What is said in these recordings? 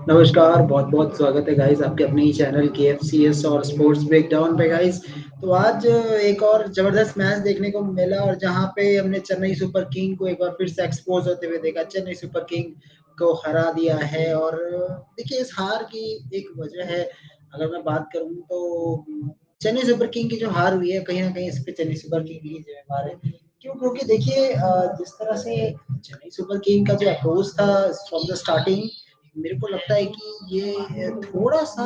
नमस्कार, बहुत-बहुत स्वागत है गाइस आपके अपने ही चैनल KFCS और स्पोर्ट्स ब्रेकडाउन पे गाइस। तो आज एक और ज़बरदस्त मैच देखने को मिला और जहाँ पे हमने चेन्नई सुपर किंग को एक बार फिर से एक्सपोज़ होते हुए देखा। चेन्नई सुपर किंग को हरा दिया है और देखिए इस हार की एक वजह है, अगर मैं बात करूँ तो चेन्नई सुपर किंग की जो हार हुई है, कहीं न कहीं इस पे चेन्नई सुपर किंग ही ज़िम्मेदार है। क्यों? क्योंकि देखिए जिस तरह से चेन्नई सुपर किंग का जो अप्रोच था फ्रॉम द स्टार्टिंग मेरे को लगता है कि ये थोड़ा-सा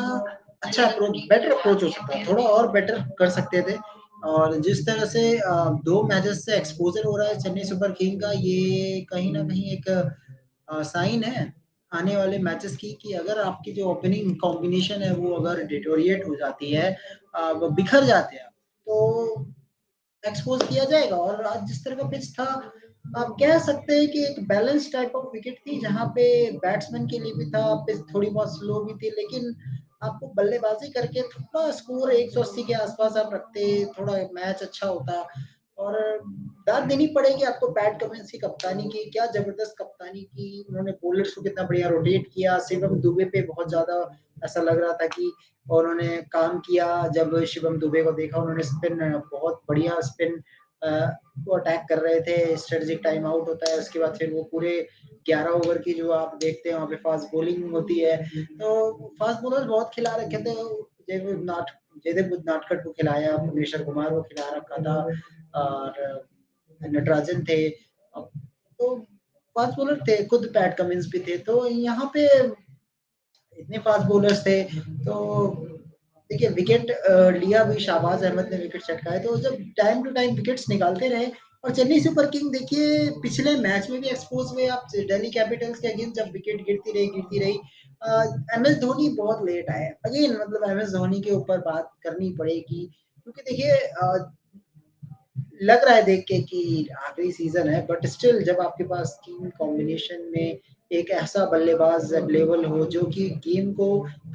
अच्छा अप्रोच बेटर अप्रोच हो सकता है, थोड़ा और बेटर कर सकते थे और जिस तरह से 2 मैचेस से एक्सपोज़र हो रहा है चेन्नई सुपर किंग का, ये कहीं न कहीं एक साइन है आने वाले मैचेस की कि अगर आपकी जो ओपनिंग कॉम्बिनेशन है, वो अगर डिटोरिएट हो जाती है वो बिखर जाते हैं, तो एक्सपोज़ किया जाएगा और आज जिस तरह का पिच था, आप कह सकते हैं कि एक बैलेंस टाइप ऑफ विकेट थी, जहाँ पे बैट्समैन के लिए भी था, पिच थोड़ी बहुत स्लो भी थी, लेकिन आपको बल्लेबाज़ी करके थोड़ा स्कोर 180 के आस-पास आप रखते, थोड़ा मैच अच्छा होता और दाद देनी पड़ेगी आपको पैट कमिंस की कप्तानी की, क्या ज़बरदस्त कप्तानी की, उन्होंने बॉलर्स को कितना बढ़िया रोटेट किया, शिवम दुबे पे बहुत ज़्यादा ऐसा लग रहा था कि और उन्होंने काम किया जब शिवम दुबे को देखा उन्होंने स्पिन बहुत बढ़िया स्पिन वो अटैक कर रहे थे स्ट्रेटेजिक टाइम आउट होता है उसके बाद फिर वो पूरे 11 ओवर की जो आप देखते हैं वहाँ पे फास्ट बॉलिंग होती है तो फास्ट बॉलर बहुत खिला रखे थे जयदेव नाट जयदेव नाटकट को खिलाया भुवनेश्वर कुमार को खिला रखा था और नटराजन थे तो फास्ट बॉलर थे खुद पैट कमिंस भी थे तो यहाँ पे इतने फास्ट बॉलर्स थे तो देखिए विकेट लिया भी शाहबाज अहमद ने विकेट चटकाए तो जब टाइम टू टाइम विकेट्स निकालते रहे और चेन्नई सुपर किंग देखिए पिछले मैच में भी एक्सपोज हुए आप दिल्ली कैपिटल्स के अगेंस्ट जब विकेट गिरती रही एम एस धोनी बहुत लेट आए अगेन मतलब एम एस धोनी के ऊपर बात करनी पड़ेगी क्योंकि देखिए लग रहा है देख के कि आखिरी सीजन है बट स्टिल जब आपके पास टीम कॉम्बिनेशन में एक ऐसा बल्लेबाज अवेलेबल हो जो कि गेम को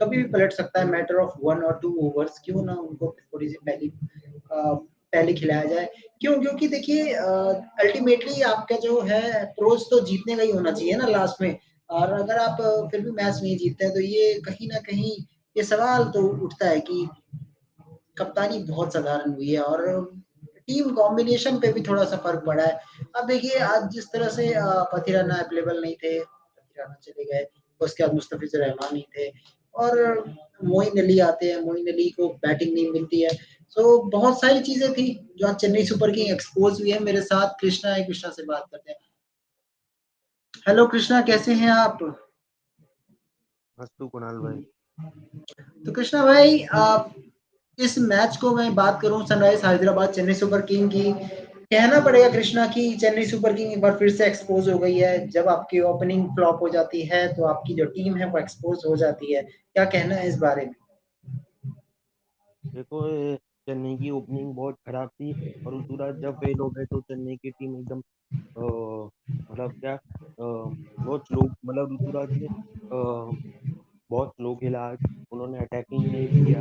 कभी भी पलट सकता है मैटर ऑफ 1 और 2 ओवर्स क्यों ना उनको थोड़ी सी पहले खिलाया जाए क्यों क्योंकि देखिए अल्टीमेटली आपका जो है अप्रोच तो जीतने का ही होना चाहिए ना लास्ट में और अगर आप फिर भी मैच नहीं जीतते हैं तो ये कहीं ना कहीं ये सवाल तो उठता है कि कप्तानी बहुत साधारण हुई है और टीम कॉम्बिनेशन पे भी थोड़ा-सा फ़र्क पड़ा है। अब देखिए आज जिस तरह से पथिराना अवेलेबल नहीं थे, पथिराना चले गए, उसके बाद मुस्तफ़िज़ुर रहमान नहीं थे और मोइन अली आते हैं, मोइन अली को बैटिंग नहीं मिलती है। सो बहुत सारी चीज़ें थी जो आज चेन्नई सुपर किंग एक्सपोज़ हुई है। मेरे साथ कृष्णा है, कृष्णा से बात करते हैं। हेलो कृष्णा कैसे हैं आप? अस्तु कुणाल भाई। तो कृष्णा भाई इस मैच को मैं बात करूं sunrise Hyderabad Chennai super king की कहना पड़ेगा कृष्णा की चेन्नई सुपर किंग एक बार फिर से एक्सपोज हो गई है जब आपकी ओपनिंग फ्लॉप हो जाती है तो आपकी जो टीम है वो एक्सपोज हो जाती है क्या कहना है इस बारे में देखो चेन्नई की ओपनिंग बहुत खराब थी और ऋतुराज जब फेल हो गए तो चेन्नई की टीम एकदम मतलब क्या बहुत स्लो मतलब ऋतुराज ने बहुत स्लो खेला आज उन्होंने अटैकिंग नहीं किया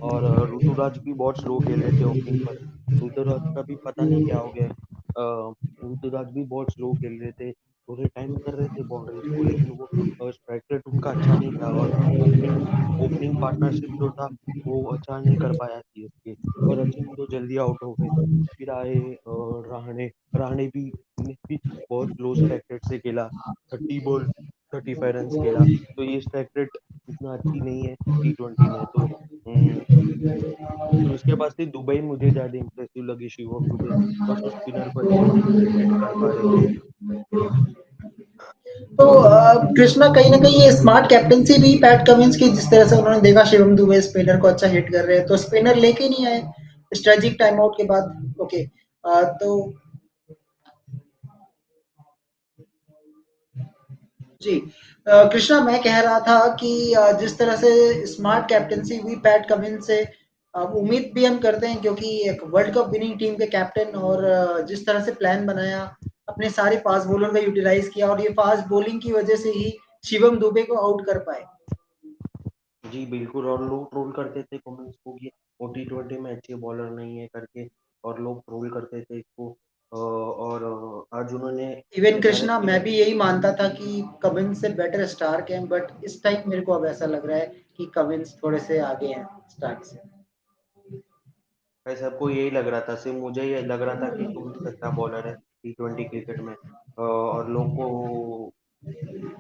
और ऋतुराज भी बहुत स्लो खेल रहे थे ओपनिंग पर ऋतुराज का भी पता नहीं क्या हो गया ऋतुराज भी बहुत स्लो खेल रहे थे पूरे टाइम कर रहे थे बाउंड्रीज को लेकिन वो स्ट्राइक रेट उनका अच्छा नहीं था और ओपनिंग ओपनिंग पार्टनरशिप जो था वो अच्छा नहीं कर पाया सीएसके और सचिन तो जल्दी आउट हो गए फिर आए रहाणे रहाणे भी बहुत लो स्ट्राइक रेट से खेला 30 बॉल 35 रन खेला तो ये स्ट्राइक रेट इतना अच्छी नहीं है T20 में तो फिर उसके बाद से दुबई मुझे ज्यादा इम्प्रेसिव लगी शिवम दुबे बस वो स्पिनर को अच्छे से हिट कर पा रहे थे तो कृष्णा कहीं ना कहीं ये स्मार्ट कैप्टनसी भी पैट कमिंस की जिस तरह से उन्होंने देखा शिवम दुबे स्पिनर को अच्छा हिट कर रहे हैं तो स्पिनर लेके नहीं आए स्ट्रेटेजिक टाइम आउट के बाद ओके तो जी कृष्णा मैं कह रहा था कि जिस तरह से स्मार्ट कैप्टनसी हुई पैट कमिंस से उम्मीद भी हम करते हैं क्योंकि एक वर्ल्ड कप विनिंग टीम के कैप्टन और जिस तरह से प्लान बनाया अपने सारे फास्ट बॉलर का यूटिलाइज किया और ये फास्ट बॉलिंग की वजह से ही शिवम दुबे को आउट कर पाए जी बिल्कुल और लोग ट्रोल करते थे कमेंट्स को कि वो T20 में अच्छे बॉलर नहीं है करके और लोग ट्रोल करते थे इसको और आज उन्होंने इवन एसआरएच कृष्णा के मैं लिए भी यही मानता था कि कविंस से बेटर स्टार्क हैं, बट इस टाइम मेरे को अब ऐसा लग रहा है कि कविंस थोड़े से आगे हैं स्टार्क से। भाई सबको यही लग रहा था, सिर्फ मुझे ये लग रहा था कि कुमिंस अच्छा बॉलर है T20 क्रिकेट में। और लोग को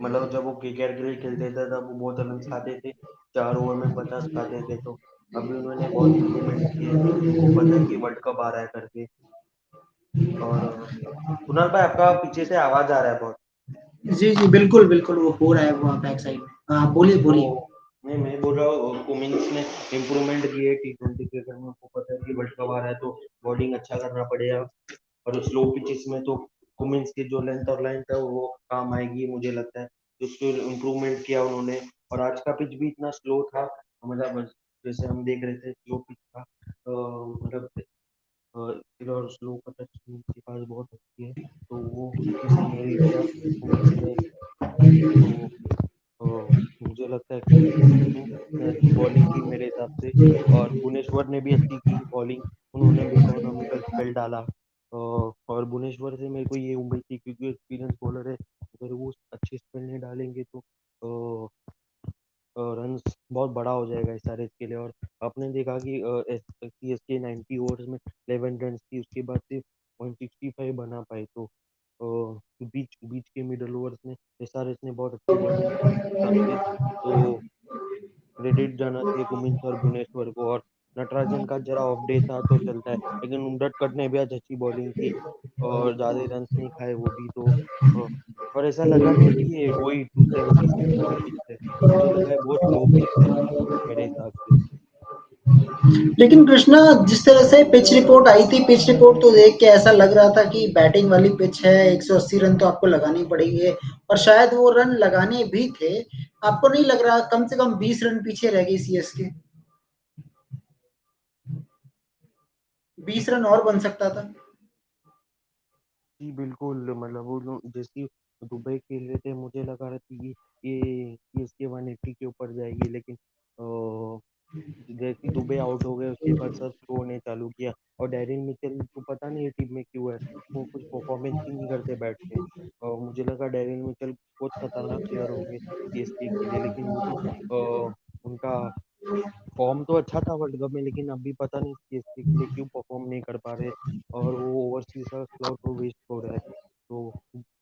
मतलब जब वो केकेआर के लिए खेलते थे तब वो बहुत रन खाते थे, 4 ओवर में 50 खाते थे। तो अभी उन्होंने बहुत इम्प्रूवमेंट किए, उनको पता है कि वर्ल्ड कप आ रहा है करके। और कुणाल भाई आपका पीछे से आवाज आ रहा है बहुत। जी जी, बिल्कुल बिल्कुल, वो हो रहा है वो बैक साइड में। हाँ, बोलिए तो बोलिए। नहीं, मैं बोल रहा हूँ कुमिंस ने इम्प्रूवमेंट की है T20 क्रिकेट में। उनको पता है कि वर्ल्ड कप आ रहा है तो बॉलिंग अच्छा करना पड़ेगा। और स्लो पिचेस में तो कुमिंस की जो लेंथ और लाइन है वो काम आएगी मुझे लगता है। तो उसको इम्प्रूवमेंट किया उन्होंने। और आज का पिच भी इतना स्लो था, मतलब जैसे हम देख रहे थे स्लो पिच था। मतलब और स्लो का टच उनके पास बहुत अच्छी है, तो वो चीज़ नहीं किया कुमिंस ने। तो मुझे लगता है कि कुमिंस ने अच्छी बॉलिंग की मेरे हिसाब से। और भुवनेश्वर ने भी अच्छी की बॉलिंग, उन्होंने भी इकोनॉमिकल स्पेल डाला। और भुवनेश्वर से मेरे को ये उम्मीद थी क्योंकि एक्सपीरियंस बॉलर है, अगर वो अच्छे स्पेल नहीं डालेंगे तो रन्स बहुत बड़ा हो जाएगा एसआरएच के लिए। और आपने देखा कि सीएसके 90 ओवर्स में 11 रन थी, उसके बाद सिर्फ 165 बना पाए। तो बीच बीच के मिडल ओवर्स में एसआरएच ने बहुत अच्छी बॉलिंग की मेरे हिसाब से। तो क्रेडिट जाना चाहिए कुमिंस और भुवनेश्वर को। और नटराजन का जरा ऑफ डे था तो चलता है, लेकिन उनडकट ने भी आज अच्छी बॉलिंग की और ज्यादा रन नहीं खाए वो भी। तो अ, और ऐसा लगा नहीं कि ये वही 276 वाली पिच है, मुझे लगा है बहुत स्लो पिच है मेरे हिसाब से। लेकिन कृष्णा, जिस तरह से पिच रिपोर्ट आई थी, पिच रिपोर्ट तो देख के ऐसा लग रहा था कि बैटिंग वाली पिच है, 180 रन तो आपको लगाने पड़ेंगे, और शायद वो रन लगाने भी थे। आपको नहीं लग रहा कम से कम 20 रन पीछे रह गई सीएसके? 20 रन और बन सकता था। जी बिल्कुल, मतलब वो जैसी दुबई खेल रहे थे मुझे लगा रहा था कि ये इसके 180 के ऊपर जाएगी, लेकिन जैसे ही दुबे आउट हो गए उसके बाद सब शो होने चालू किया। और डैरिन मिचेल को पता नहीं है टीम में क्यों है, वो कुछ परफॉर्मेंस ही नहीं करते बैट पे। और मुझे लगा डैरिन मिचेल बहुत खतरनाक प्लेयर होंगे सीएसके के लिए, लेकिन वो तो उनका फॉर्म तो अच्छा था वर्ल्ड कप में, लेकिन अभी पता नहीं सीएसके के लिए क्यों परफॉर्म नहीं कर पा रहे। और वो ओवरसीज का स्लॉट वो वेस्ट हो रहा है। तो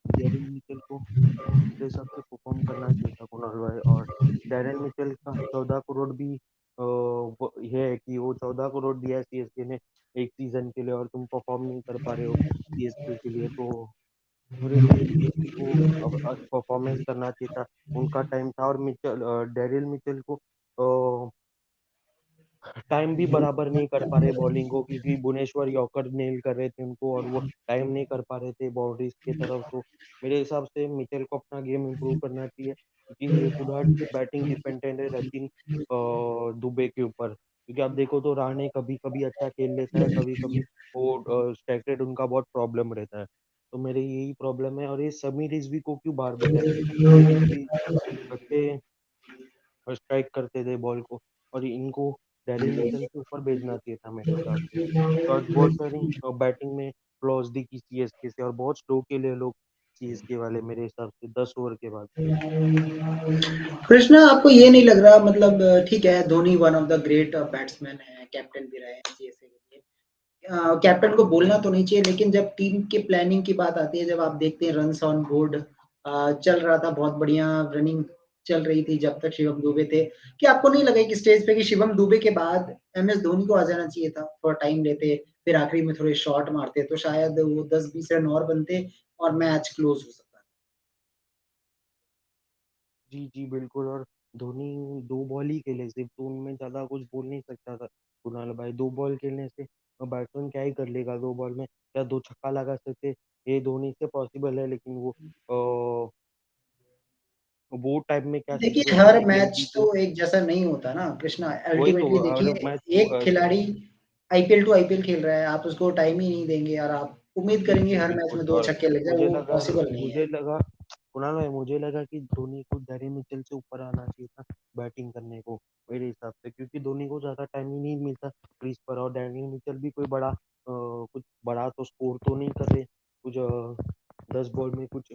डैरिन मिचेल को मेरे हिसाब से परफॉर्म करना चाहिए था कुणाल भाई। और डैरेन मिचेल का 14 करोड़ भी ये है कि वो 14 करोड़ दिया है सीएसके ने एक सीजन के लिए, और तुम परफॉर्म नहीं कर पा रहे हो सीएसके के लिए। तो मेरे हिसाब से सीएसके को अब परफॉर्मेंस करना चाहिए था, उनका टाइम था। और मिचेल डेरिल मिचेल को टाइम भी बराबर नहीं कर पा रहे बॉलिंग को, क्योंकि भुवनेश्वर यॉर्कर नेल कर रहे थे उनको और वो टाइम नहीं कर पा रहे थे बाउंड्रीज की तरफ। तो मेरे हिसाब से मिचेल को अपना गेम इंप्रूव करना चाहिए, क्योंकि ये पूरा बैटिंग डिपेंडेंट है रचिन दुबे के ऊपर। क्योंकि आप देखो तो राणे कभी कभी अच्छा खेल लेता है, कभी कभी वो स्ट्राइक रेट उनका बहुत प्रॉब्लम रहता है। तो मेरे यही प्रॉब्लम है। और ये समीर रिजवी को क्यों बाहर भेजा है? समीर रिजवी अच्छे स्ट्राइक करते थे बॉल को, और इनको डेरिल मिचेल के ऊपर भेजना चाहिए था मेरे हिसाब से। तो आज बहुत सारी बैटिंग में फ्लॉज दिखी सीएसके से, और बहुत स्लो खेले लोग सीएसके वाले मेरे हिसाब से 10 ओवर के बाद। कृष्णा, आपको ये नहीं लग रहा, मतलब ठीक है, Dhoni one of the great batsman है, कैप्टन भी रहे हैं सीएसके के लिए। कैप्टन को बोलना तो नहीं चाहिए, लेकिन जब टीम के प्लानिंग की बात आती है, जब आप देखते हैं रन्स ऑन बोर्ड चल रहा था, बहुत बढ़िया रनिंग चल रही थी जब तक शिवम दुबे थे, कि आपको नहीं लगा कि स्टेज पे कि शिवम दुबे के बाद एमएस धोनी को आ जाना चाहिए था, थोड़ा टाइम लेते, फिर आखिरी में थोड़े शॉट मारते तो शायद वो 10-20 रन और बनते और मैच क्लोज हो सकता। जी जी बिल्कुल। और धोनी दो बॉल ही खेले सिर्फ, तो उनमें ज्यादा कुछ बोल नहीं सकता था कुणाल भाई। दो बॉल खेलने से बैट्समैन क्या ही कर लेगा दो बॉल में? क्या दो छक्का लगा सकते? ये धोनी से पॉसिबल है, लेकिन वो टाइम में क्या देखिए, सिचुएशन हर थी गेम मैच की तो तो एक जैसा नहीं होता ना कृष्णा, वही तो। अल्टीमेटली और देखिए, मैच को एक खिलाड़ी आईपीएल टू आईपीएल खेल रहा है, आप उसको टाइम ही नहीं देंगे और आप उम्मीद जी करेंगे जी हर मैच बिल्कुल। में दो और छक्के लग जाए, मुझे वो लगा पॉसिबल नहीं है। मुझे लगा कुणाल भाई, मुझे लगा कि धोनी को डैरी मिचेल से ऊपर आना चाहिए था बैटिंग करने को मेरे हिसाब से, क्योंकि धोनी को ज्यादा टाइम ही नहीं मिलता क्रीज पर। और डैनी मिचेल भी कोई बड़ा कुछ बड़ा तो स्कोर तो नहीं कर रहे, कुछ 10 बॉल में कुछ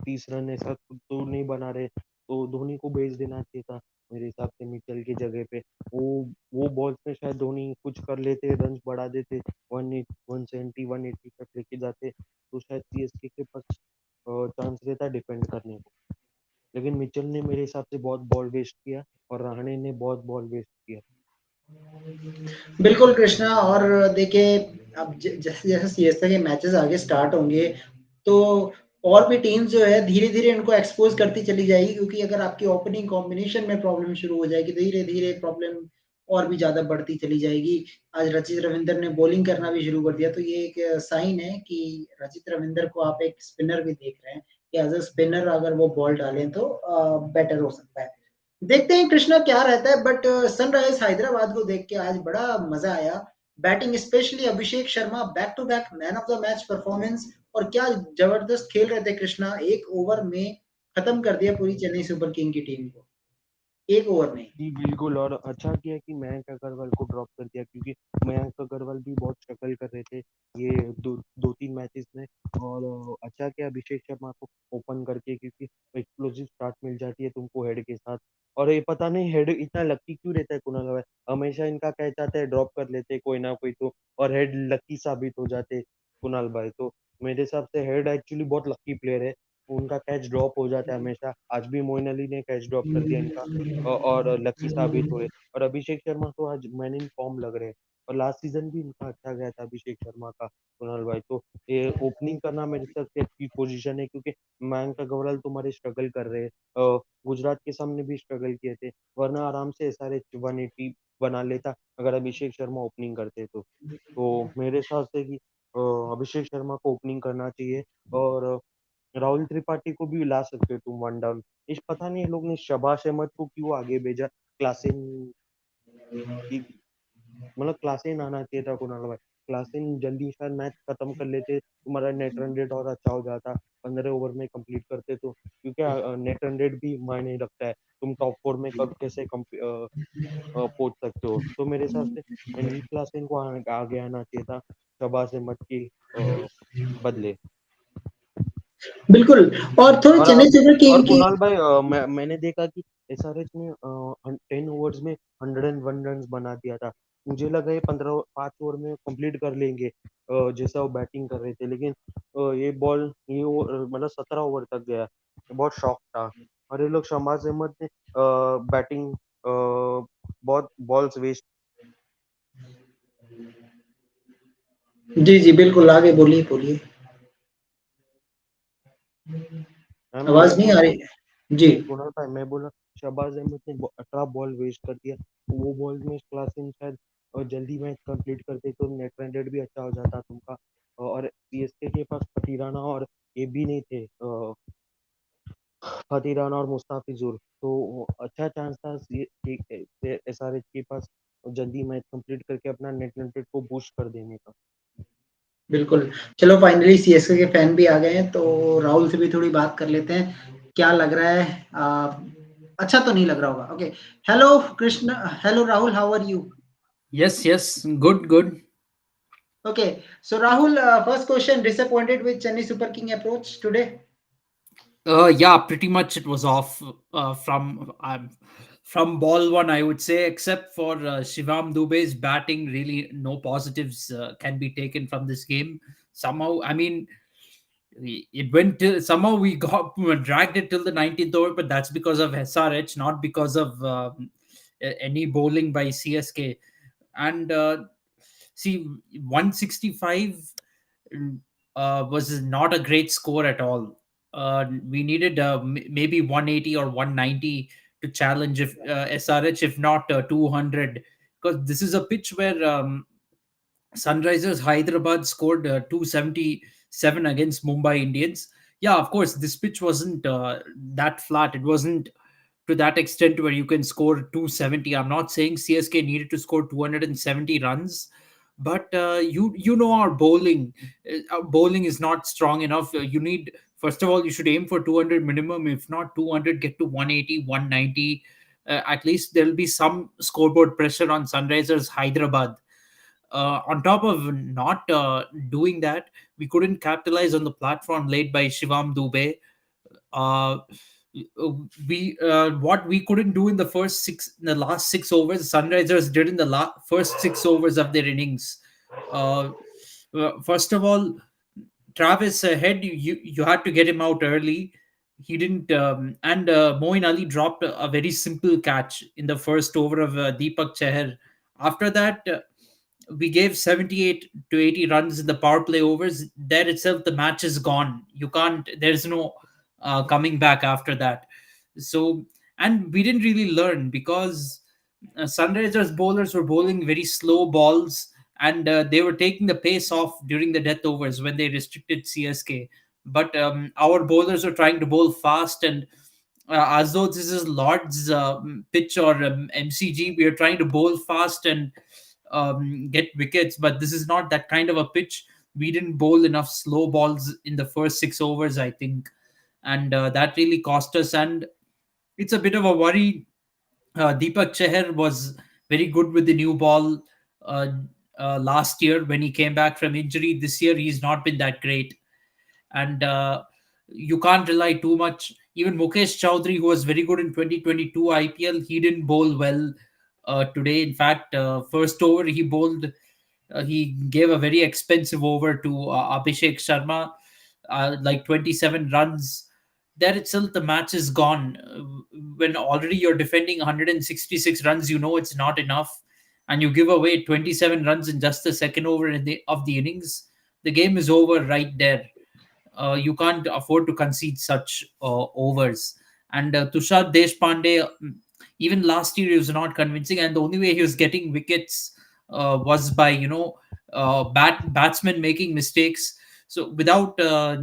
30 रन ऐसा कुछ तो नहीं बना रहे, तो धोनी को भेज देना चाहिए था मेरे हिसाब से मिचेल की जगह पे। वो वो बॉल्स में शायद धोनी कुछ कर लेते, रन बढ़ा देते, 170 180 तक लेके जाते, तो शायद सीएसके के पास चांस रहता डिफेंड करने को। लेकिन मिचेल ने मेरे हिसाब से बहुत बॉल वेस्ट किया और रहाणे ने बहुत बॉल वेस्ट किया। बिल्कुल कृष्णा। और देखिए, अब जैसे जैसे सीएसके के मैचेस आगे स्टार्ट होंगे, तो और भी टीम्स जो है धीरे धीरे इनको एक्सपोज करती चली जाएगी, क्योंकि अगर आपकी ओपनिंग कॉम्बिनेशन में प्रॉब्लम शुरू हो जाएगी, धीरे धीरे प्रॉब्लम और भी ज्यादा बढ़ती चली जाएगी। आज रचित रविंद्र ने बॉलिंग करना भी शुरू कर दिया, तो ये एक साइन है कि रचित रविंद्र को आप एक स्पिनर भी देख रहे हैं कि एज अ स्पिनर अगर वो बॉल डालें तो बेटर हो सकता है। देखते हैं कृष्णा क्या रहता है, बट सनराइजर्स हैदराबाद को देख के आज बड़ा मजा आया। Batting specially Abhishek Sharma, back to back man of the match performance, और क्या जबरदस्त खेल रहे थे कृष्णा। एक ओवर में खत्म कर दिया पूरी चेन्नई सुपर किंग की टीम को, एक ओवर में। जी बिल्कुल, और अच्छा किया कि मयंक अग्रवाल को ड्रॉप कर दिया, क्योंकि मयंक अग्रवाल भी बहुत स्ट्रगल कर रहे थे ये दो तीन मैचेस में। और अच्छा किया अभिषेक शर्मा को ओपन करके, क्योंकि एक्सप्लोसिव स्टार्ट मिल जाती है तुमको हेड के साथ। और ये पता नहीं हेड इतना लकी क्यों रहता है कुणाल भाई, हमेशा इनका कैच आता है ड्रॉप कर लेते कोई ना कोई तो, और हेड लकी साबित हो जाते कुणाल भाई। तो मेरे हिसाब से हेड एक्चुअली बहुत लकी प्लेयर है, उनका कैच ड्रॉप हो जाता है हमेशा। आज भी मोइन अली ने कैच ड्रॉप कर दिया इनका, और लकी साबित हुए। और अभिषेक शर्मा तो आज मैन इन फॉर्म लग रहे हैं, और लास्ट सीजन भी इनका अच्छा गया था अभिषेक शर्मा का, कुणाल भाई। तो ये ओपनिंग करना मेरे हिसाब से अच्छी पोजीशन है, क्योंकि मयंक अग्रवाल तुम्हारे स्ट्रगल कर रहे हैं, गुजरात के सामने भी स्ट्रगल किए थे, वरना आराम से SRH 180 बना लेता अगर अभिषेक शर्मा ओपनिंग करते तो मेरे हिसाब से कि अभिषेक शर्मा को ओपनिंग करना चाहिए। और राहुल त्रिपाठी को भी ला सकते हो तुम वन डाउन। इस पता नहीं ये लोग ने शबाश अहमद को क्यों आगे भेजा, क्लासन की, मतलब क्लासन आना चाहिए था कुणाल भाई। क्लासन जल्दी शायद मैच खत्म कर लेते, तुम्हारा नेट रन रेट और अच्छा हो जाता, 15 ओवर में कंप्लीट करते तो, क्योंकि नेट रन रेट भी मायने रखता है, तुम टॉप 4 में कब कैसे पहुंच सकते हो। तो मेरे हिसाब से एनरी क्लासन को आगे आना चाहिए था शबाश अहमद के बदले। बिल्कुल। और थोड़ी और चेन्नई सुपर और किंग की। कुणाल भाई, मैंने देखा कि SRH ने 10 ओवर्स में 101 रन बना दिया था। मुझे लगा ये 5 ओवर में कंप्लीट कर लेंगे, जैसा वो बैटिंग कर रहे थे, लेकिन मतलब 17 ओवर तक गया। बहुत शॉक था। और ये लोग शमाज अहमद ने बैटिंग बहुत बॉल्स वेस्ट। जी जी बिल्कुल, आगे बोलिए बोलिए। मैं आवाज नहीं बोल आ रहा हूँ, रही है जी। नहीं कुणाल भाई, मैं बोल रहा हूँ शहबाज अहमद ने 18 बॉल वेस्ट कर दिया। वो बॉल में क्लासन शायद जल्दी मैच कंप्लीट करते तो नेट रन रेट भी अच्छा हो जाता तुमका। और CSK के पास फटीराना और ये भी नहीं थे, फटीराना और मुस्ताफिजुर, तो अच्छा चांस था SRH के पास जल्दी मैच कंप्लीट करके अपना नेट रन रेट को बूस्ट कर देने का। बिल्कुल। चलो फाइनली सीएसके के फैन भी आ गए हैं, तो राहुल से भी थोड़ी बात कर लेते हैं। क्या लग रहा है? अच्छा तो नहीं लग रहा होगा। Okay. Hello Krishna, hello Rahul, how are you? Yes, yes, good, good. Okay. So Rahul, first question, disappointed with Chennai super king approach today? Yeah, pretty much it was off from ball one, I would say, except for Shivam Dubey's batting. Really, no positives can be taken from this game. Somehow, I mean, it went till somehow we got dragged it till the 19th over, but that's because of SRH, not because of any bowling by CSK. And see, 165 was not a great score at all. We needed maybe 180 or 190 to challenge if SRH, if not 200, because this is a pitch where Sunrisers Hyderabad scored 277 against Mumbai Indians. Yeah, of course, this pitch wasn't that flat. It wasn't to that extent where you can score 270. I'm not saying CSK needed to score 270 runs, but you know our bowling. Our bowling is not strong enough. You need, first of all, you should aim for 200 minimum. If not 200, get to 180, 190. At least there'll be some scoreboard pressure on Sunrisers Hyderabad. On top of not doing that, we couldn't capitalize on the platform laid by Shivam Dubey. uh, we What we couldn't do in the last 6 overs, Sunrisers did in the first 6 overs of their innings. uh, First of all, Travis ahead, you had to get him out early. He didn't, and Moin Ali dropped a very simple catch in the first over of Deepak Chahar. After that, we gave 78 to 80 runs in the power play overs. There itself, the match is gone. You can't. There's no coming back after that. So, and we didn't really learn because Sunrisers bowlers were bowling very slow balls, and they were taking the pace off during the death overs when they restricted CSK. But our bowlers were trying to bowl fast, and as though this is Lord's pitch or MCG, we are trying to bowl fast and get wickets. But this is not that kind of a pitch. We didn't bowl enough slow balls in the first 6 overs, I think, and that really cost us. And it's a bit of a worry. Deepak Chahar was very good with the new ball uh, last year when he came back from injury. This year, he's not been that great, and you can't rely too much. Even Mukesh Chowdhury, who was very good in 2022 IPL, he didn't bowl well today. In fact, first over he gave a very expensive over to Abhishek Sharma, like 27 runs. There itself, the match is gone. When already you're defending 166 runs, you know it's not enough, and you give away 27 runs in just the second over of the innings. The game is over right there. You can't afford to concede such overs. And Tushar Deshpande, even last year, he was not convincing, and the only way he was getting wickets was by batsmen making mistakes. So without uh,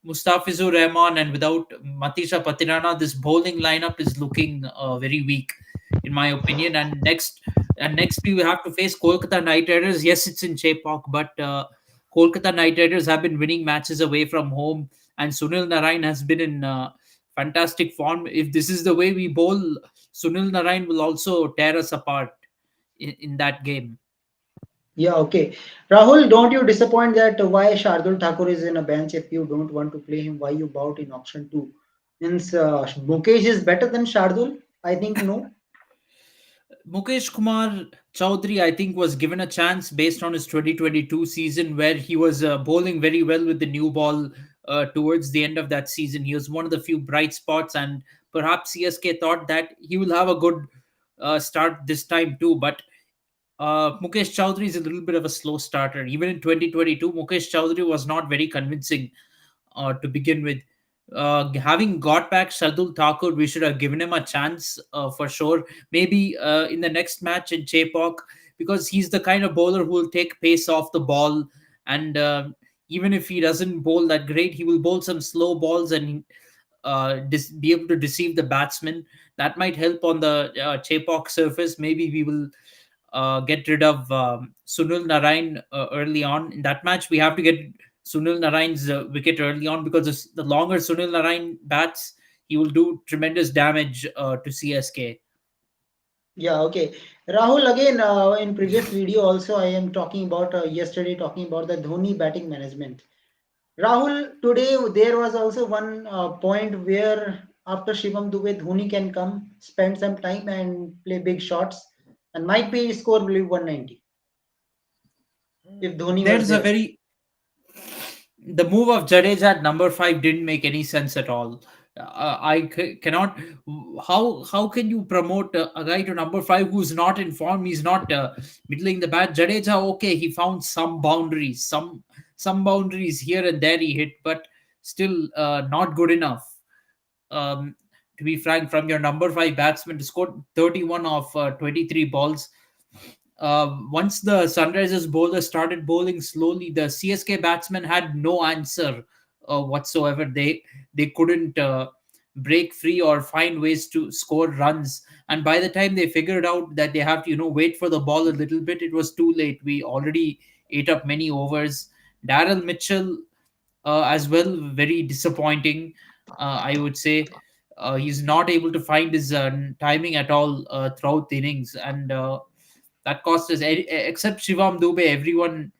Mustafizur Rahman and without Matisha Patirana, this bowling lineup is looking very weak, in my opinion. And next we will have to face Kolkata Knight Riders. Yes, it's in Chepauk, but Kolkata Knight Riders have been winning matches away from home, and Sunil Narayan has been in fantastic form. If this is the way we bowl, Sunil Narayan will also tear us apart in that game. Yeah, okay. Rahul, don't you disappoint that why Shardul Thakur is in a bench if you don't want to play him? Why you bought in auction two? Means Mukesh is better than Shardul? I think no. Mukesh Kumar Chowdhury, I think, was given a chance based on his 2022 season, where he was bowling very well with the new ball towards the end of that season. He was one of the few bright spots, and perhaps CSK thought that he will have a good start this time too. But Mukesh Chowdhury is a little bit of a slow starter. Even in 2022, Mukesh Chowdhury was not very convincing to begin with. Having got back Shardul Thakur, we should have given him a chance for sure. Maybe in the next match in Chepauk, because he's the kind of bowler who will take pace off the ball. And even if he doesn't bowl that great, he will bowl some slow balls and be able to deceive the batsman. That might help on the Chepauk surface. Maybe we will get rid of Sunil Narayan early on. In that match, we have to get Sunil Narayan's wicket early on, because the longer Sunil Narayan bats, he will do tremendous damage to CSK. Yeah, okay. Rahul, again, in previous video also I am talking about yesterday talking about the Dhoni batting management. Rahul, today there was also one point where after Shivam Dube, Dhoni can come, spend some time and play big shots, and might be score will be 190 if Dhoni was There's a there. very The move of Jadeja at number five didn't make any sense at all. Cannot. How can you promote a guy to number five who's not in form? He's not middling the bat. Jadeja, okay, he found some boundaries here and there he hit, but still not good enough. Um, to be frank, from your number five batsman to score 31 of 23 balls, once the Sunrisers bowlers started bowling slowly, the CSK batsmen had no answer whatsoever. They couldn't break free or find ways to score runs. And by the time they figured out that they have to, wait for the ball a little bit, it was too late. We already ate up many overs. Daryl Mitchell, as well, very disappointing. I would say he's not able to find his timing at all throughout the innings, and That cost us. Except Shivam Dube, everyone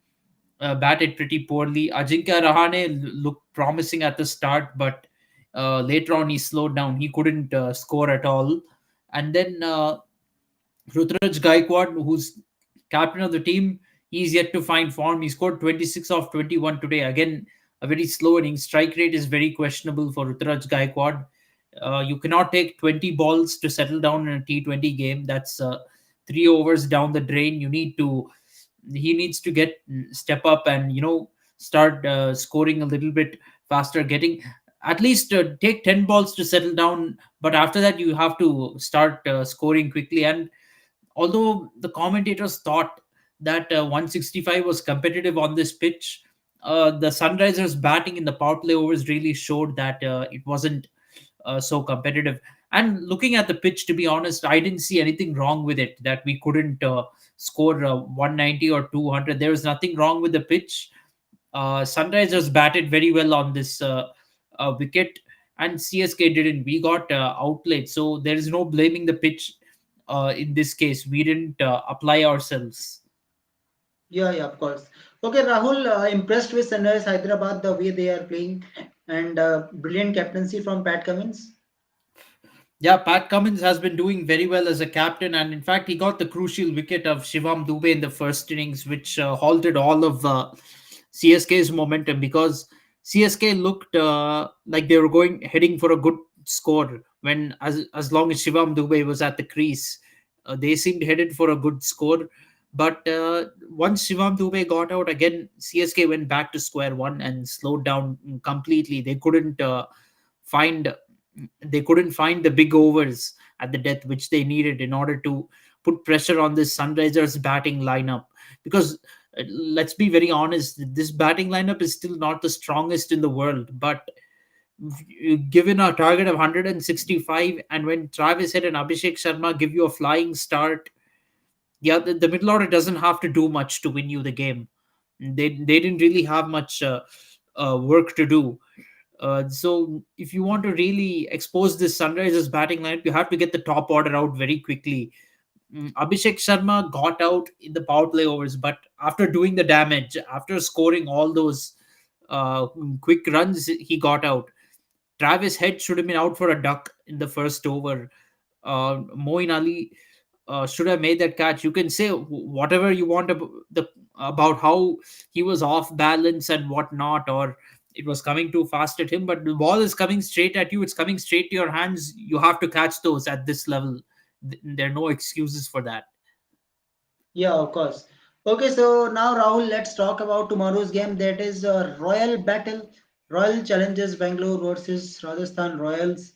batted pretty poorly. Ajinkya Rahane looked promising at the start, but later on he slowed down. He couldn't score at all. And then Rutraj Gaikwad, who's captain of the team, he's yet to find form. He scored 26 of 21 today. Again, a very slow inning. Strike rate is very questionable for Rutraj Gaikwad. You cannot take 20 balls to settle down in a T20 game. That's 3 overs down the drain. He needs to get step up and start scoring a little bit faster, getting at least take 10 balls to settle down, but after that you have to start scoring quickly. And although the commentators thought that 165 was competitive on this pitch, the Sunrisers batting in the power play overs really showed that it wasn't so competitive. And looking at the pitch, to be honest, I didn't see anything wrong with it, that we couldn't score 190 or 200. There was nothing wrong with the pitch. Sunrisers batted very well on this wicket, and CSK didn't. We got outplayed, so there is no blaming the pitch. In this case, we didn't apply ourselves. Yeah, yeah, of course. Okay, Rahul, impressed with Sunrise Hyderabad the way they are playing, and brilliant captaincy from Pat Cummins. Yeah, Pat Cummins has been doing very well as a captain, and in fact, he got the crucial wicket of Shivam Dube in the first innings, which halted all of CSK's momentum, because CSK looked like they were going heading for a good score when, as long as Shivam Dube was at the crease, they seemed headed for a good score. But once Shivam Dube got out again, CSK went back to square one and slowed down completely. Find they couldn't find the big overs at the depth which they needed in order to put pressure on this Sunrisers batting lineup. Because let's be very honest, this batting lineup is still not the strongest in the world. But given a target of 165, and when Travis Head and Abhishek Sharma give you a flying start, yeah, the middle order doesn't have to do much to win you the game. They didn't really have much work to do. So if you want to really expose this Sunrisers batting lineup, you have to get the top order out very quickly. Abhishek Sharma got out in the power play overs, but after doing the damage, after scoring all those quick runs, he got out. Travis Head should have been out for a duck in the first over. Moeen Ali should have made that catch. You can say whatever you want about how he was off balance and whatnot, or it was coming too fast at him. But the ball is coming straight at you. It's coming straight to your hands. You have to catch those at this level. There are no excuses for that. Yeah, of course. Okay, so now Rahul, let's talk about tomorrow's game. That is Royal Battle, Royal Challengers Bangalore versus Rajasthan Royals.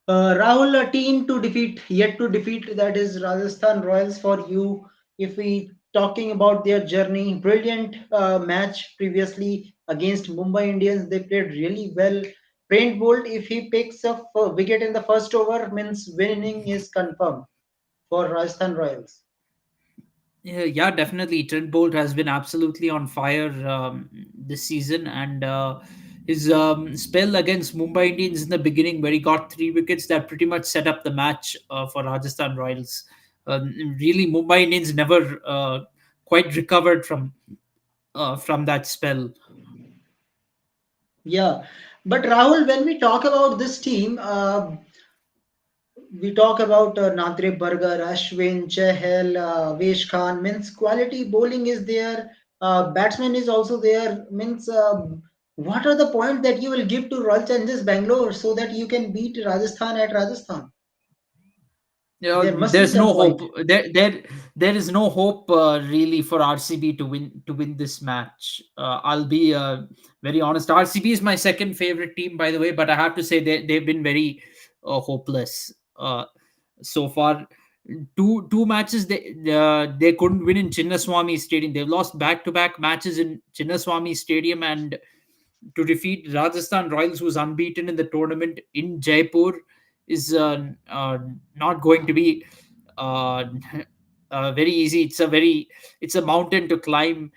Rahul, a team to defeat, yet to defeat, that is Rajasthan Royals for you. If we talking about their journey, brilliant match previously against Mumbai Indians. They played really well. Brent Bolt, if he picks up a wicket in the first over, means winning is confirmed for Rajasthan Royals. Yeah, definitely. Trent Bolt has been absolutely on fire this season, and his spell against Mumbai Indians in the beginning, where he got 3 wickets, that pretty much set up the match for Rajasthan Royals. Really, Mumbai Indians never quite recovered from that spell. Yeah, but Rahul, when we talk about this team, we talk about Nadre Burger, Ashwin, Chahel, Vesh Khan. Means quality bowling is there. Batsman is also there. Means what are the points that you will give to Royal Challengers Bangalore so that you can beat Rajasthan at Rajasthan? There must be There's some no point. hope. There is no hope really for RCB to win this match. I'll be very honest. RCB is my second favorite team, by the way, but I have to say they've been very hopeless so far. Two matches they couldn't win in Chinnaswamy Stadium. They've lost back to back matches in Chinnaswamy Stadium, and to defeat Rajasthan Royals, who's unbeaten in the tournament in Jaipur, is not going to be uh, very easy. It's a mountain to climb.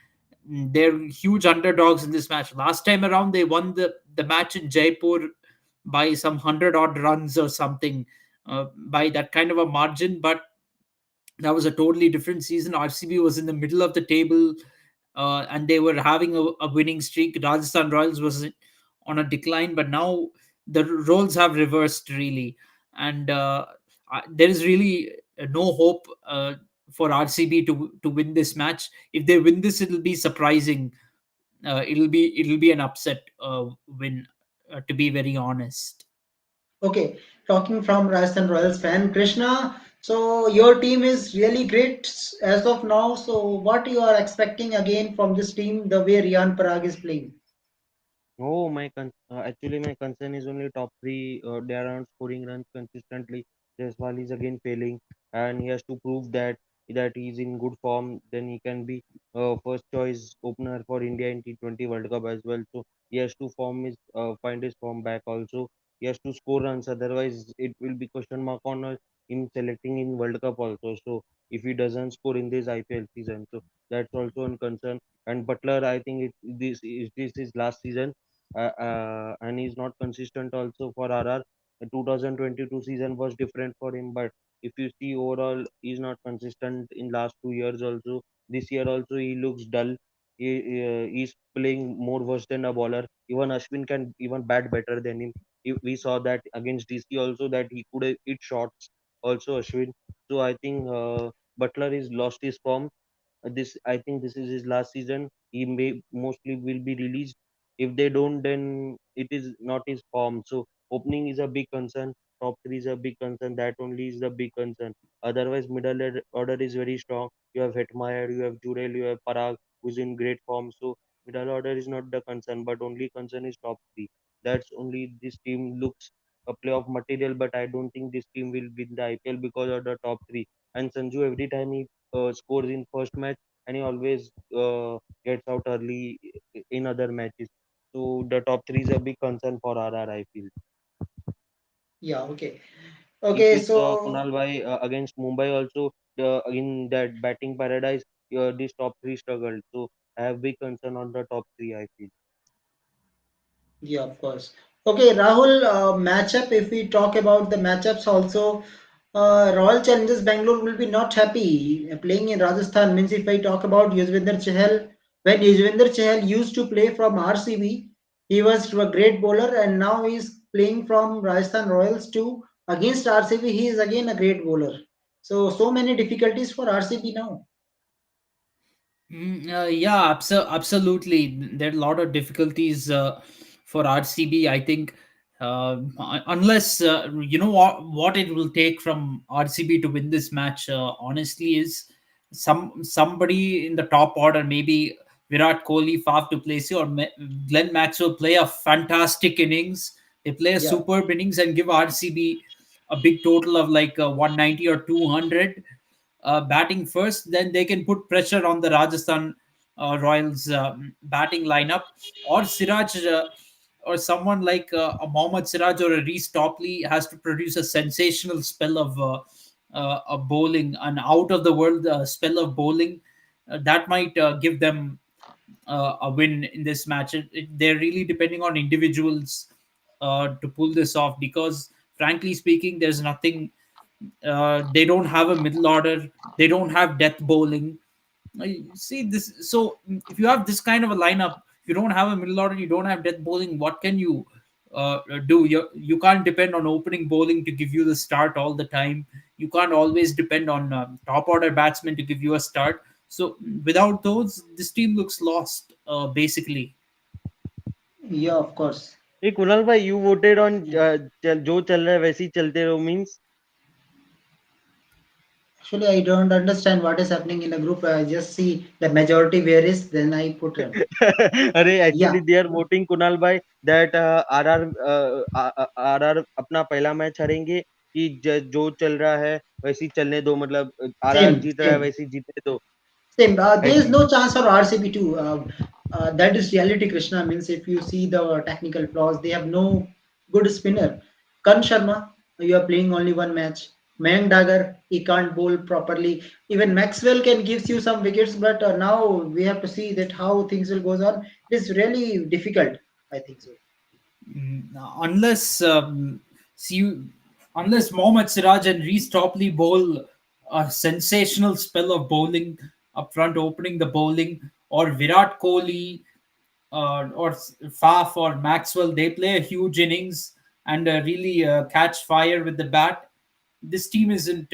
They're huge underdogs in this match. Last time around, they won the match in Jaipur by some 100 odd runs or something, by that kind of a margin. But That was a totally different season. RCB was in the middle of the table, and they were having a winning streak. Rajasthan Royals was on a decline, but now the roles have reversed really, and there is really no hope for RCB to win this match. If they win this, it'll be surprising. It'll be an upset win, to be very honest. Okay, talking from Rajasthan Royals fan, Krishna. So your team is really great as of now. So what you are expecting again from this team, the way Riyan Parag is playing? Oh, actually, my concern is only top three. They aren't scoring runs consistently. Jaiswal is again failing, and he has to prove that he's in good form. Then he can be first choice opener for India in T20 World Cup as well. So he has to find his form back. Also, he has to score runs. Otherwise, it will be question mark on him selecting in World Cup also. So if he doesn't score in this IPL season, so that's also a concern. And Butler, I think this is last season, and he's not consistent also for RR. The 2022 season was different for him, but if you see overall, he's not consistent in last 2 years also. This year also, he looks dull. He's playing more worse than a bowler. Even Ashwin can even bat better than him. We saw that against DC also, that he could hit shots also, Ashwin. So I think Butler is lost his form. This I think this is his last season. He may mostly will be released. If they don't, then it is not his form. So opening is a big concern. Top three is a big concern. That only is the big concern. Otherwise, order is very strong. You have Hetmeyer, you have Jurel, you have Parag, who's in great form. So middle order is not the concern, but only concern is top three. That's only this team looks a playoff material, but I don't think this team will win the IPL because of the top three. And Sanju, every time he scores in first match, and he always gets out early in other matches. So the top three is a big concern for RR, I feel. Yeah, okay. If Okay, you saw so Kunal Bhai against Mumbai also, in that batting paradise, this top three struggled. So I have big concern on the top three, I feel. yeah, of course. Okay, Rahul, matchup, if we talk about the matchups also, Royal Challengers Bangalore will be not happy playing in Rajasthan. Means if I talk about Yuzvendra Chahal, when Yuzvendra Chahal used to play from RCB, he was a great bowler and now he's playing from Rajasthan Royals too. Against RCB, he is again a great bowler. So many difficulties for RCB now. Yeah, absolutely. There are a lot of difficulties for RCB. I think unless you know what it will take from RCB to win this match. Honestly, is somebody in the top order, maybe Virat Kohli, Faf du Plessis, or Glenn Maxwell play a fantastic innings. They play a Yeah. superb innings and give RCB a big total of like 190 or 200 batting first, then they can put pressure on the Rajasthan Royals batting lineup, or Siraj, or someone like a Mohammad Siraj or a Reece Topley has to produce a sensational spell of bowling, an out of the world spell of bowling that might give them a win in this match. They're really depending on individuals to pull this off because, frankly speaking, there's nothing. They don't have a middle order. They don't have death bowling. See this. So if you have this kind of a lineup, you don't have a middle order. You don't have death bowling. What can you do? You can't depend on opening bowling to give you the start all the time. You can't always depend on top order batsmen to give you a start. So without those, this team looks lost. Basically. Yeah, of course. Hey Kunal bhai, you voted on जो चल रहा है वैसे ही चलते रहो means. Actually, I don't understand what is happening in the group. I just see the majority where is, then I put them. अरे Yeah, actually they are voting Kunal bhai that RR अपना पहला match हारेंगे कि जो चल रहा है वैसे ही चलने दो, मतलब RR same, जीत रहा है same, वैसे ही जीतने दो, same. I There is feel. no chance for RCB too. That is reality, Krishna. Means if you see the technical flaws, they have no good spinner. Kan Sharma, you are playing only one match. Mayank Dagger, he can't bowl properly. Even Maxwell can gives you some wickets, but now we have to see that how things will goes on. It is really difficult. I think so. Mm, unless see unless Mohammad Siraj and Reece Topley bowl a sensational spell of bowling up front, opening the bowling, or Virat Kohli, or Faf or Maxwell. They play a huge innings and really catch fire with the bat. This team isn't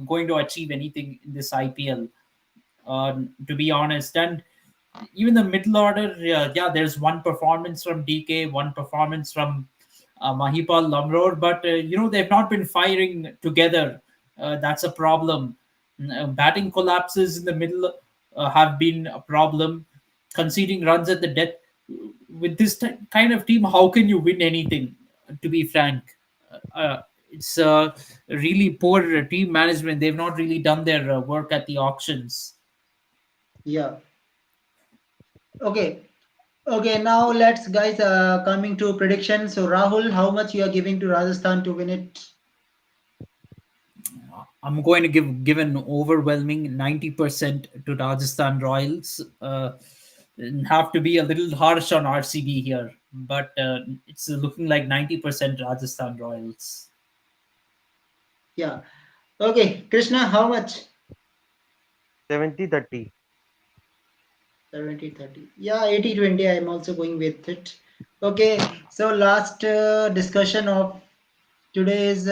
going to achieve anything in this IPL, uh, to be honest. And even the middle order, yeah, there's one performance from DK, one performance from Mahipal Lamror, but they've not been firing together. That's a problem. Batting collapses in the middle have been a problem. Conceding runs at the death. With this kind of team, how can you win anything? To be frank, it's really poor team management. They've not really done their work at the auctions. Yeah. Okay. Okay. Now let's guys coming to prediction. So Rahul, how much you are giving to Rajasthan to win it? I'm going to give an overwhelming 90% to Rajasthan Royals. Have to be a little harsh on RCB here, but it's looking like 90% Rajasthan Royals. Yeah. Okay. Krishna, how much? 70-30. 70-30. Yeah, 80-20. I'm also going with it. Okay. So last discussion of today is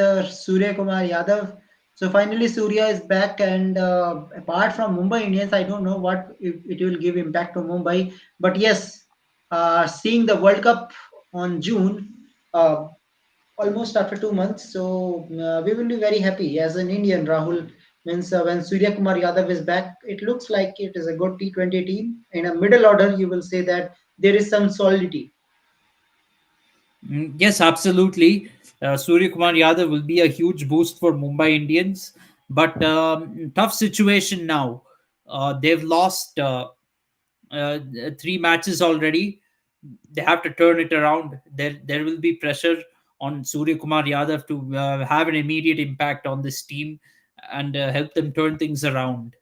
Surya Kumar Yadav. So finally, Surya is back, and apart from Mumbai Indians, I don't know what it will give impact to Mumbai. But yes, seeing the World Cup on June, uh, almost after 2 months, so we will be very happy as an Indian. Rahul means when Surya Kumar Yadav is back, it looks like it is a good T20 team. In a middle order, you will say that there is some solidity. Yes, absolutely. Surya Kumar Yadav will be a huge boost for Mumbai Indians, but tough situation now. They've lost uh, three matches already. They have to turn it around. There will be pressure on Surya Kumar Yadav to have an immediate impact on this team and help them turn things around.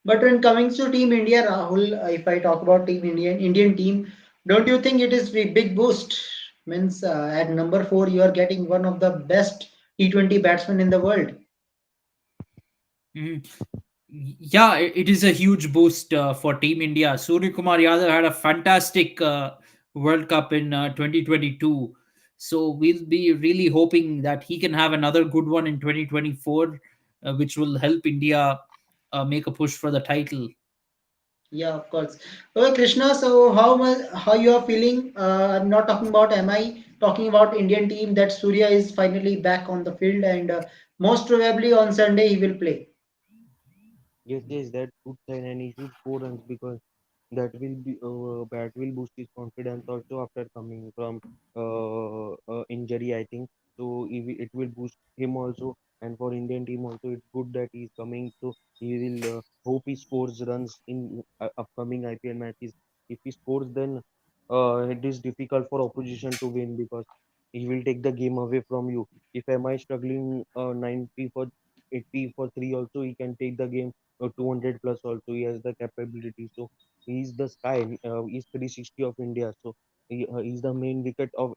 But when coming to Team India, Rahul, if I talk about Team Indian team, don't you think it is a big boost? Means at number four, you are getting one of the best T20 batsmen in the world. Mhm. Yeah, it is a huge boost for Team India. Surya Kumar Yadav had a fantastic World Cup in 2022. So we'll be really hoping that he can have another good one in 2024, which will help India make a push for the title. Yeah, of course. Okay, Krishna. So how you are feeling? I'm not talking about MI, talking about Indian team that Surya is finally back on the field and most probably on Sunday he will play. Yes, yes, that good sign, and he should score runs because that will boost his confidence also after coming from injury, I think. So it will boost him also, and for Indian team also, it's good that he's coming. So he will hope he scores runs in upcoming IPL matches. If he scores, then it is difficult for opposition to win because he will take the game away from you. If MI struggling 90 for 80 for 3 also, he can take the game 200 plus also. He has the capability. So he's the sky. He's 360 of India. So he's the main wicket of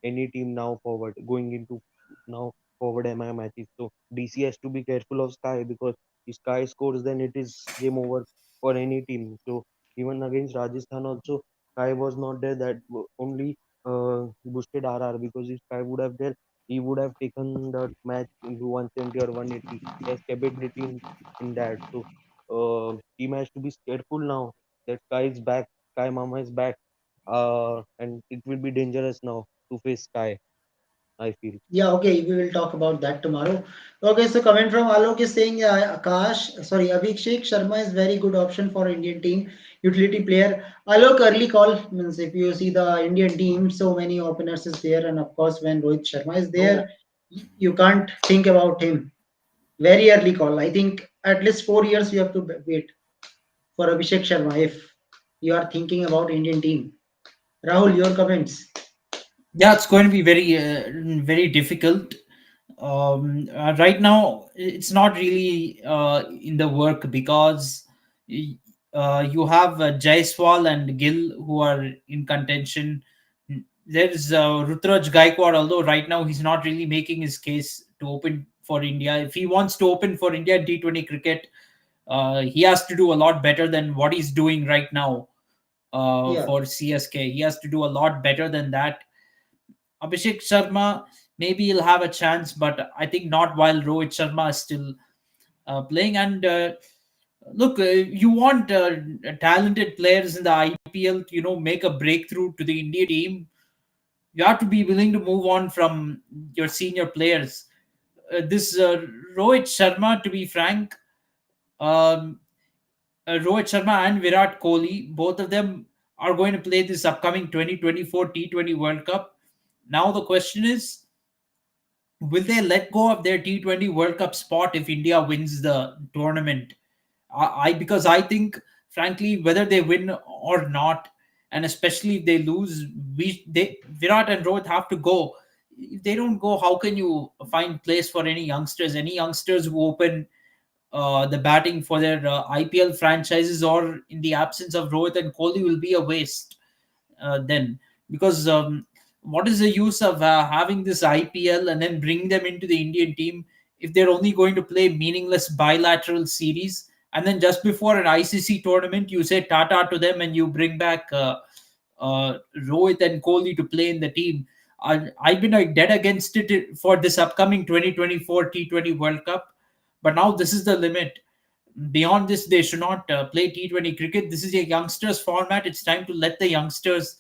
any team now forward going into now forward MI matches. So DC has to be careful of Sky because if Sky scores, then it is game over for any team. So even against Rajasthan also, Sky was not there. That only boosted RR because if Sky would have there, he would have taken the match into 170 or 180. He has capability in that. So team has to be careful now that Sky is back. Sky Mama is back. And it will be dangerous now to face Sky, I feel. Yeah, okay, we will talk about that tomorrow. Okay, so comment from Alok is saying Abhishek Sharma is very good option for Indian team utility player. Alok early call means if you see the Indian team, so many openers is there, and of course when Rohit Sharma is No, there, you can't think about him. Very early call. I think at least 4 years you have to wait for Abhishek Sharma if you are thinking about Indian team. Rahul, your comments. Yeah, it's going to be very difficult. Right now, it's not really in the work because y- you have Jaiswal and Gill who are in contention. There's Rutraj Gaikwad, although right now he's not really making his case to open for India. If he wants to open for India in T20 cricket, he has to do a lot better than what he's doing right now Yeah, for CSK. He has to do a lot better than that. Abhishek Sharma, maybe he'll have a chance, but I think not while Rohit Sharma is still playing. And look, you want talented players in the IPL to make a breakthrough to the Indian team. You have to be willing to move on from your senior players. This Rohit Sharma, to be frank, um, Rohit Sharma and Virat Kohli, both of them are going to play this upcoming 2024 T20 World Cup. Now the question is, will they let go of their T20 World Cup spot if India wins the tournament? Because I think, frankly, whether they win or not, and especially if they lose, Virat and Rohit have to go. If they don't go, how can you find place for any youngsters? Any youngsters who open the batting for their IPL franchises, or in the absence of Rohit and Kohli, will be a waste then, because what is the use of having this IPL and then bring them into the Indian team if they're only going to play meaningless bilateral series, and then just before an ICC tournament you say tata to them and you bring back Rohit and Kohli to play in the team. I've been dead against it for this upcoming 2024 T20 World Cup, but now this is the limit. Beyond this, they should not play T20 cricket. This is a youngsters format. It's time to let the youngsters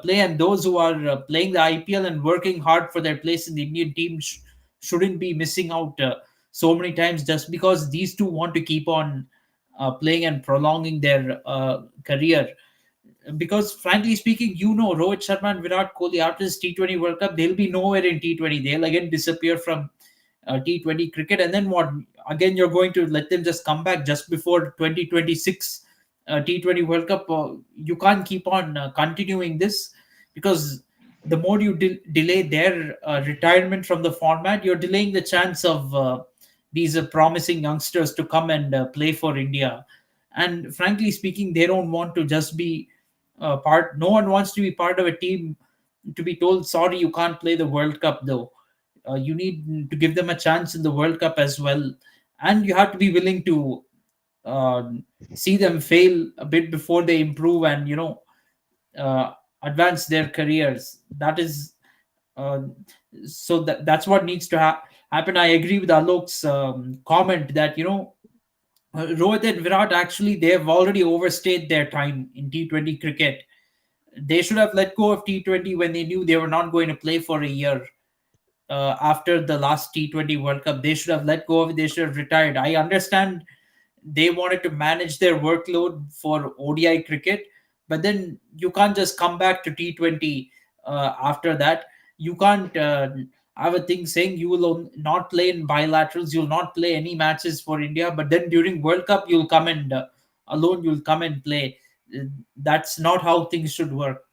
play, and those who are playing the IPL and working hard for their place in the Indian team shouldn't be missing out so many times just because these two want to keep on playing and prolonging their career. Because frankly speaking, Rohit Sharma and Virat Kohli after this T20 World Cup, they'll be nowhere in T20. They'll again disappear from T20 cricket, and then what? Again, you're going to let them just come back just before 2026 T20 World Cup? You can't keep on continuing this, because the more you delay their retirement from the format, you're delaying the chance of these promising youngsters to come and play for India. And frankly speaking, they don't want to just be part. No one wants to be part of a team to be told, sorry, you can't play the World Cup though. You need to give them a chance in the World Cup as well, and you have to be willing to uh, see them fail a bit before they improve and uh, advance their careers. That is uh, that's what needs to happen. I agree with Alok's comment that Rohit and Virat, actually they have already overstayed their time in T20 cricket. They should have let go of T20 when they knew they were not going to play for a year after the last T20 World Cup. They should have let go of it. They should have retired. I understand they wanted to manage their workload for ODI cricket, but then you can't just come back to T20 after that. You can't have a thing saying you will not play in bilaterals, you'll not play any matches for India, but then during World Cup you'll come and alone you'll come and play. That's not how things should work.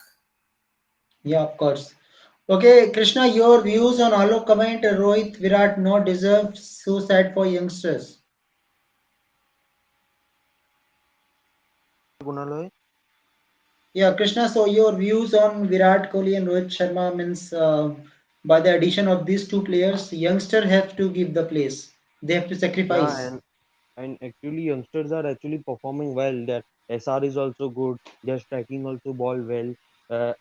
yeah, of course. Okay, Krishna, your views on Alok comment Rohit Virat no deserve suicide for youngsters. Kunal, Yeah, Krishna, so your views on Virat Kohli and Rohit Sharma means by the addition of these two players, youngster have to give the place. They have to yeah, sacrifice. and actually youngsters are actually performing well. Their SR is also good. They're striking also ball well,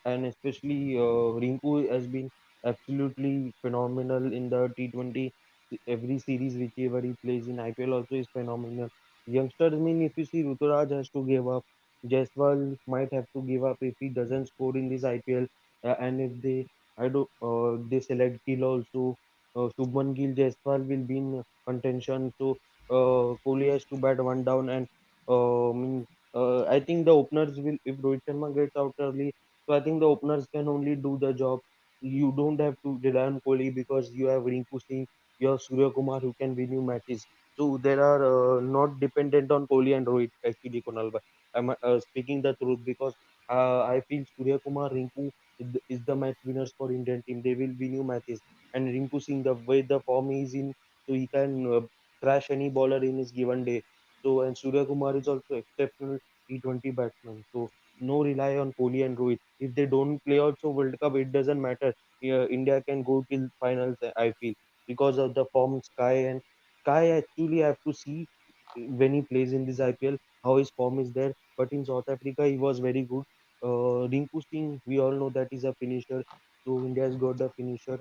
and especially Rinku has been absolutely phenomenal in the T20. Every series whichever he plays in IPL also is phenomenal. Youngsters mean if you see Ruturaj has to give up, Jaiswal might have to give up if he doesn't score in this IPL, and if they I do they select Gill also. Shubman Gill, Jaiswal will be in contention. So Kohli has to bat one down, and I think the openers will, if Rohit Sharma gets out early, so I think the openers can only do the job. You don't have to rely on Kohli because you have Rinku Singh, you have Surya Kumar who can win you matches. So there are not dependent on Kohli and Rohit actually, Kunal. But I'm speaking the truth because I feel Surya Kumar, Rinku is the match winners for Indian team. They will win you matches, and Rinku Singh the way the form is in, so he can crash any bowler in his given day. So and Surya Kumar is also exceptional T20 batsman. So no rely on Kohli and Rohit. If they don't play also World Cup, it doesn't matter. India can go till finals. I feel because of the form Sky, and Sky actually I have to see when he plays in this IPL how his form is there. But in South Africa he was very good. Rinku Singh, we all know that is a finisher, so India has got the finisher.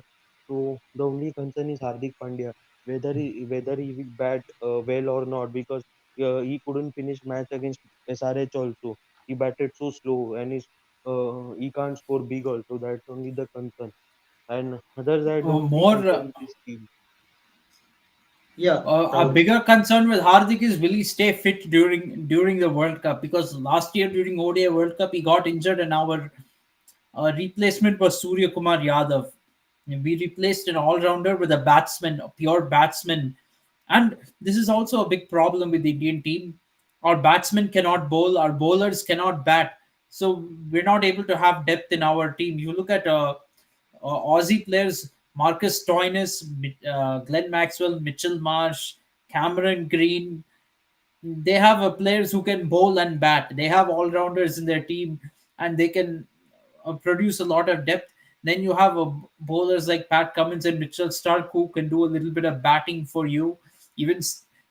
So the only concern is Hardik Pandya, whether he will bat well or not, because he couldn't finish match against SRH also. He batted so slow, and he can't score big also. That's only the concern. And others, I don't think More so in this team. Yeah, a Rahul. bigger concern with Hardik is, will he stay fit during the World Cup? Because last year during ODI World Cup he got injured, and our replacement was Surya Kumar Yadav. We replaced an all-rounder with a batsman, a pure batsman, and this is also a big problem with the Indian team. Our batsmen cannot bowl, our bowlers cannot bat, so we're not able to have depth in our team. You look at Aussie players: Marcus Stoinis, Glenn Maxwell, Mitchell Marsh, Cameron Green. They have players who can bowl and bat. They have all rounders in their team, and they can produce a lot of depth. Then you have bowlers like Pat Cummins and Mitchell Stark who can do a little bit of batting for you. Even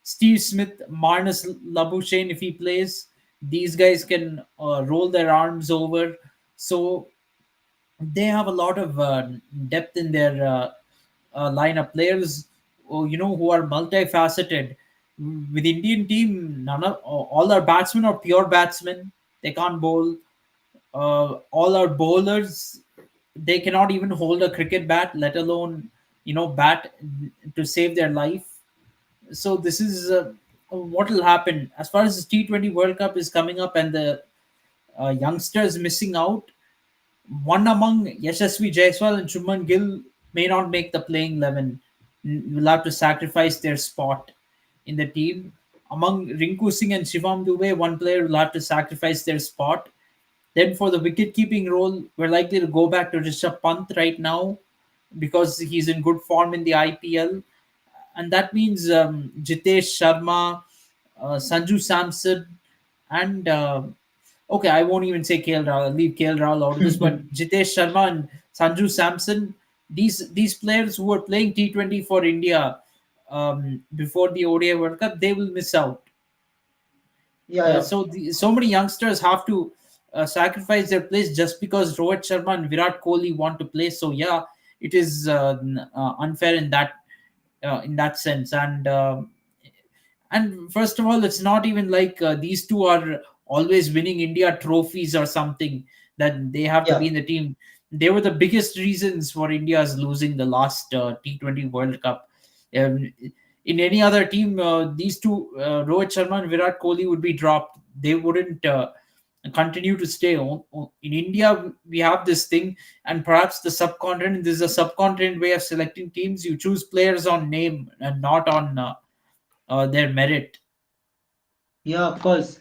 Steve Smith, Marnus Labuschagne, if he plays, these guys can roll their arms over. So they have a lot of depth in their lineup. Players, who are multifaceted. With Indian team, none of all our batsmen are pure batsmen. They can't bowl. All our bowlers, they cannot even hold a cricket bat, let alone bat to save their life. So this is what will happen as far as the T20 World Cup is coming up, and the youngsters missing out. One among Yashasvi Jaiswal and Shubman Gill may not make the playing 11. Will have to sacrifice their spot in the team. Among Rinku Singh and Shivam Dubey, one player will have to sacrifice their spot. Then for the wicket keeping role, we're likely to go back to Rishabh Pant right now because he's in good form in the IPL. And that means Jitesh Sharma, Sanju Samson, and okay, I won't even say KL Rahul. I'll leave KL Rahul out of this, but Jitesh Sharma and Sanju Samson, these players who are playing T20 for India before the ODI World Cup, they will miss out. Yeah, yeah. So many youngsters have to sacrifice their place just because Rohit Sharma and Virat Kohli want to play. So yeah, it is unfair in that sense. And first of all, it's not even like these two are always winning India trophies or something that they have to Yeah. be in the team. They were the biggest reasons for India's losing the last T20 World Cup. Um, in any other team, these two, Rohit Sharma and Virat Kohli, would be dropped. They wouldn't continue to stay on. In India, we have this thing, and perhaps the subcontinent. This is a subcontinent way of selecting teams. You choose players on name and not on their merit. Yeah, of course.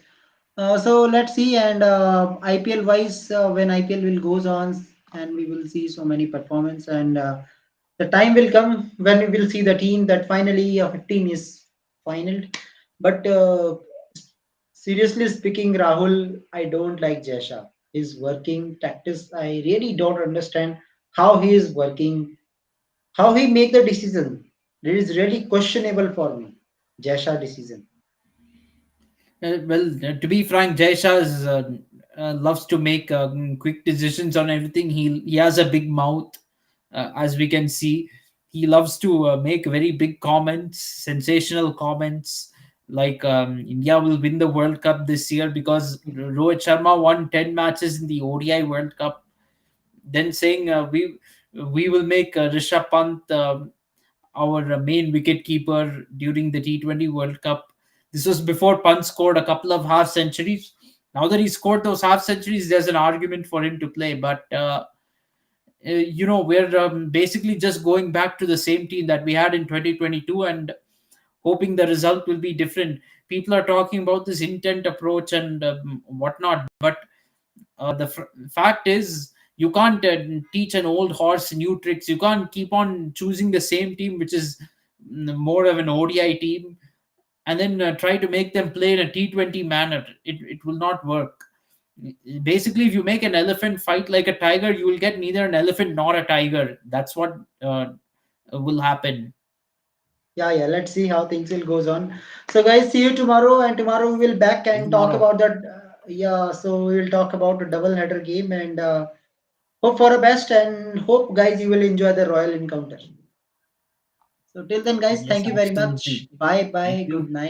So let's see, and IPL wise, when IPL will goes on, and we will see so many performance, and the time will come when we will see the team that finally 15 is final. But seriously speaking, Rahul, I don't like Jesha. His working tactics, I really don't understand how he is working, how he make the decision. It is really questionable for me, Jesha decision. To be frank, Jaisha loves to make quick decisions on everything. He has a big mouth, as we can see. He loves to make very big comments, sensational comments, like India will win the World Cup this year because Rohit Sharma won 10 matches in the ODI World Cup. Then saying we will make Rishabh Pant our main wicket keeper during the T20 World Cup. This was before Pant scored a couple of half centuries. Now that he scored those half centuries, there's an argument for him to play. But we're basically just going back to the same team that we had in 2022 and hoping the result will be different. People are talking about this intent approach and whatnot, but the fact is, you can't teach an old horse new tricks. You can't keep on choosing the same team, which is more of an ODI team, and then try to make them play in a T20 manner. It will not work. Basically, if you make an elephant fight like a tiger, you will get neither an elephant nor a tiger. That's what will happen. Yeah, let's see how things will goes on. So guys, see you tomorrow, and tomorrow we will back See you and talk tomorrow. about that. Yeah, so we will talk about a double header game, and hope for the best, and hope guys you will enjoy the royal encounter. So till then, guys, thank Yes, you very much. absolutely. Bye Thank bye. you. Good night.